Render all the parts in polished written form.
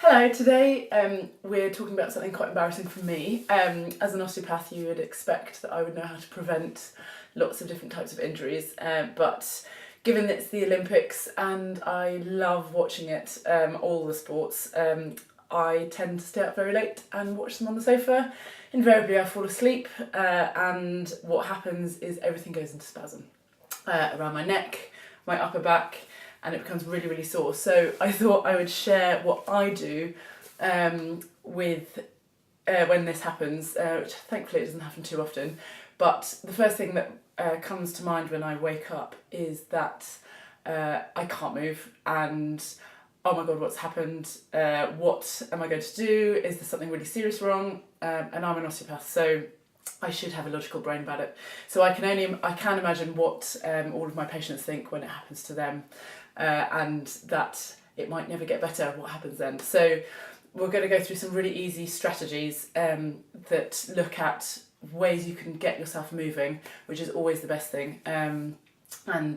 Hello, today we're talking about something quite embarrassing for me. As an osteopath, you would expect that I would know how to prevent lots of different types of injuries, but given that it's the Olympics and I love watching it, all the sports, I tend to stay up very late and watch them on the sofa. Invariably I fall asleep and what happens is everything goes into spasm around my neck, my upper back, and it becomes really, really sore. So I thought I would share what I do with when this happens, which thankfully it doesn't happen too often. But the first thing that comes to mind when I wake up is that I can't move and oh my God, what's happened? What am I going to do? Is there something really serious wrong? And I'm an osteopath, so I should have a logical brain about it. So I can imagine what all of my patients think when it happens to them, and that it might never get better. What happens then? So we're going to go through some really easy strategies that look at ways you can get yourself moving, which is always the best thing, and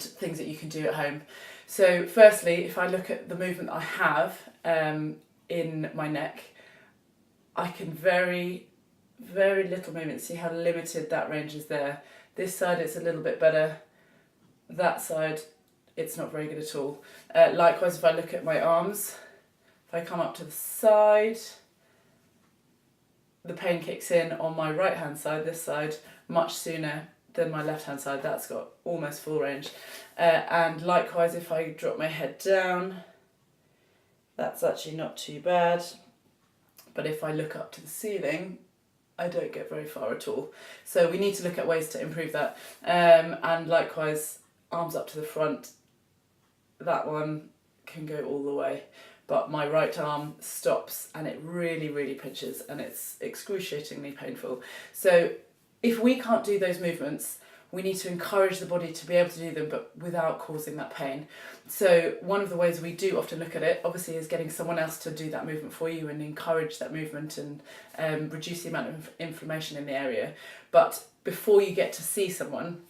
things that you can do at home. So firstly, if I look at the movement I have in my neck, I can very little movement. See how limited that range is there. This side it's a little bit better, that side it's not very good at all. Likewise, if I look at my arms, if I come up to the side, the pain kicks in on my right hand side, this side, much sooner than my left hand side. That's got almost full range. And likewise, if I drop my head down, that's actually not too bad. But if I look up to the ceiling, I don't get very far at all. So we need to look at ways to improve that. And likewise, arms up to the front, that one can go all the way. But my right arm stops and it really, really pinches and it's excruciatingly painful. So if we can't do those movements, we need to encourage the body to be able to do them, but without causing that pain. So one of the ways we do often look at it, obviously, is getting someone else to do that movement for you and encourage that movement and reduce the amount of inflammation in the area. But before you get to see someone,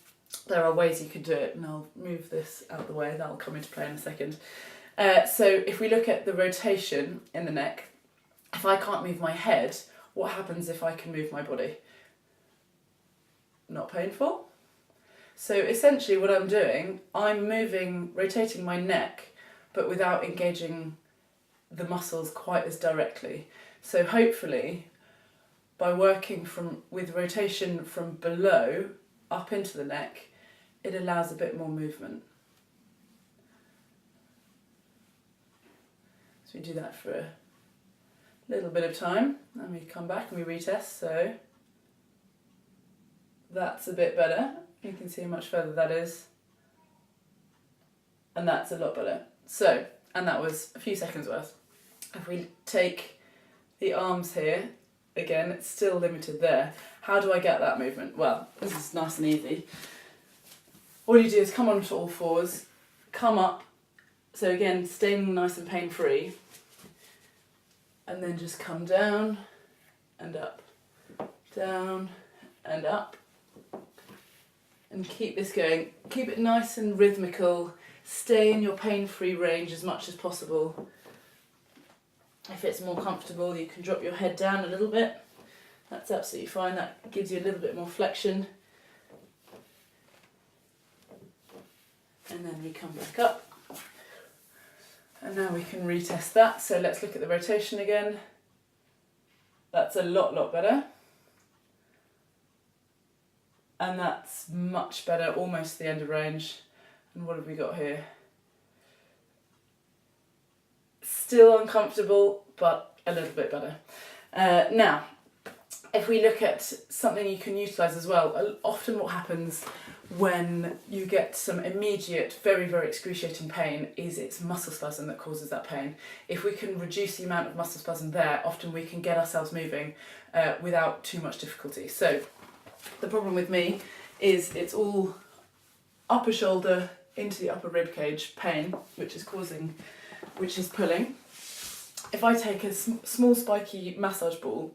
there are ways you can do it, and I'll move this out of the way, that'll come into play in a second. So if we look at the rotation in the neck, if I can't move my head, what happens if I can move my body? Not painful. So essentially what I'm doing, I'm rotating my neck, but without engaging the muscles quite as directly. So hopefully, by working with rotation from below up into the neck, it allows a bit more movement. So we do that for a little bit of time, and we come back and we retest. So that's a bit better. You can see how much further that is. And that's a lot better. So, and that was a few seconds worth. If we take the arms here, again, it's still limited there. How do I get that movement? Well, this is nice and easy. All you do is come onto all fours, come up. So again, staying nice and pain-free. And then just come down and up, down and up. And keep this going. Keep it nice and rhythmical. Stay in your pain-free range as much as possible. If it's more comfortable, you can drop your head down a little bit. That's absolutely fine. That gives you a little bit more flexion. And then we come back up. And now we can retest that. So let's look at the rotation again. That's a lot better. And that's much better, almost the end of range. And what have we got here? Still uncomfortable, but a little bit better. Now, if we look at something you can utilise as well, often what happens when you get some immediate, very excruciating pain is it's muscle spasm that causes that pain. If we can reduce the amount of muscle spasm there, often we can get ourselves moving without too much difficulty. So the problem with me is it's all upper shoulder into the upper rib cage pain, which is pulling. If I take a small spiky massage ball,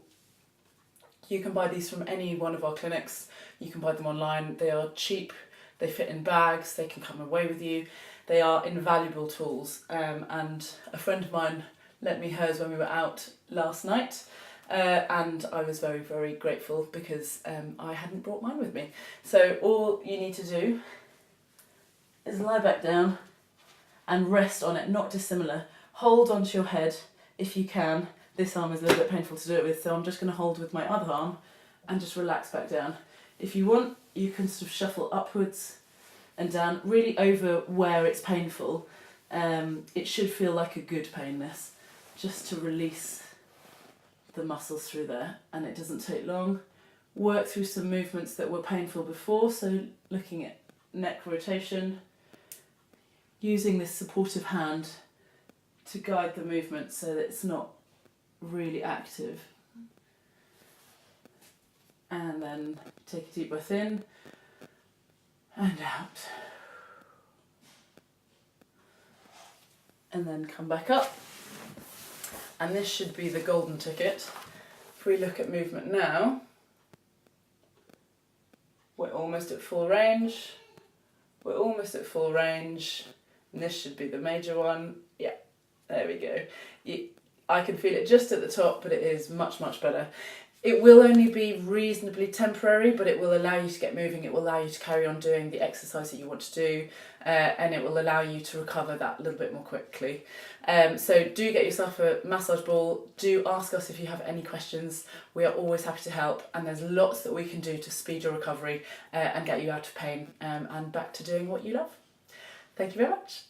you can buy these from any one of our clinics. You can buy them online. They are cheap, they fit in bags, they can come away with you. They are invaluable tools. And a friend of mine lent me hers when we were out last night. And I was very, very grateful because I hadn't brought mine with me. So all you need to do is lie back down and rest on it, not dissimilar. Hold onto your head if you can. This arm is a little bit painful to do it with, so I'm just going to hold with my other arm and just relax back down. If you want, you can sort of shuffle upwards and down, really over where it's painful. It should feel like a good pain, this, just to release the muscles through there, and it doesn't take long. Work through some movements that were painful before, so looking at neck rotation, using this supportive hand to guide the movement so that it's not really active. And then take a deep breath in and out. And then come back up. And this should be the golden ticket. If we look at movement now, we're almost at full range. We're almost at full range. And this should be the major one. Yeah, there we go. I can feel it just at the top, but it is much, much better. It will only be reasonably temporary, but it will allow you to get moving. It will allow you to carry on doing the exercise that you want to do, and it will allow you to recover that a little bit more quickly. So do get yourself a massage ball. Do ask us if you have any questions. We are always happy to help, and there's lots that we can do to speed your recovery and get you out of pain and back to doing what you love. Thank you very much.